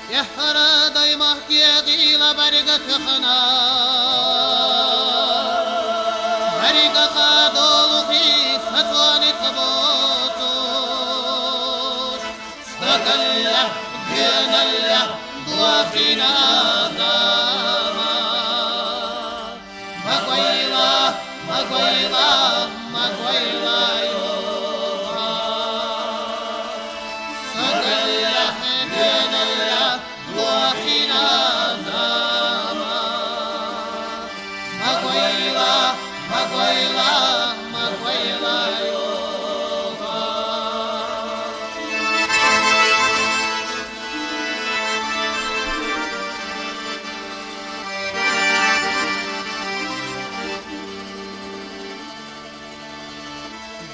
يحرى ضيمه يغيل برقتخنا برق قادول في ستوان تبوتوش استقل دين الله ضوافنا داما مقويلة مقويلة مقويلة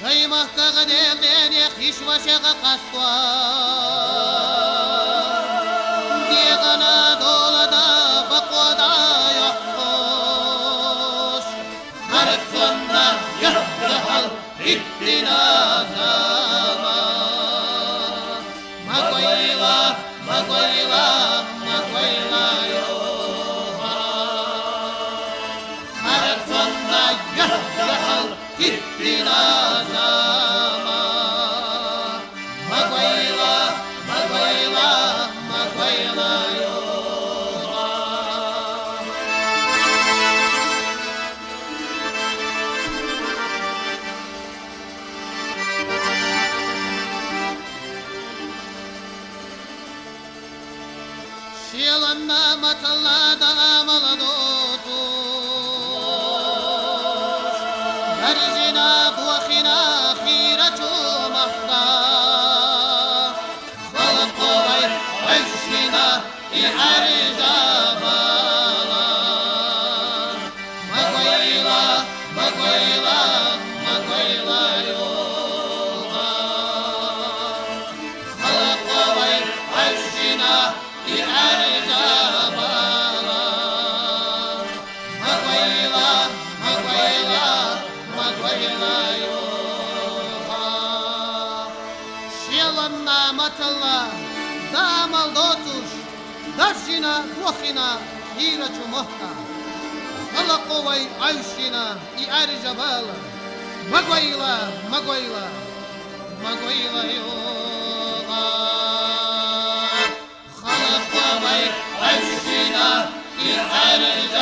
دايما كغدير دين يخيش وشغ قصوى ديغنا دول دا بقوى دا يحقوش خرق صنع يهدحل إتنا زمان مقويلة مقويلة مقويلة يوها خرق صنع يهدحل إتنا زمان مقويلة مقويلة مقويلة يوها شيلنا مطلع دعامل دوتوش برجنا بوخنا خيرة مهدا خلق غير عشنا إحرجا بالا مقويلة مقويلة مقويلة يوها خلق غير عشنا إحرجا بالا مقويلة مقويلة مقويلة يوها شيلنا مطلع دعمل دوتوش درجنا بوخنا هيرة مهتا خلقوي عيشنا إعرج بالا مقويلة مقويلة مقويلة يوها خلقوي عيشنا إعرج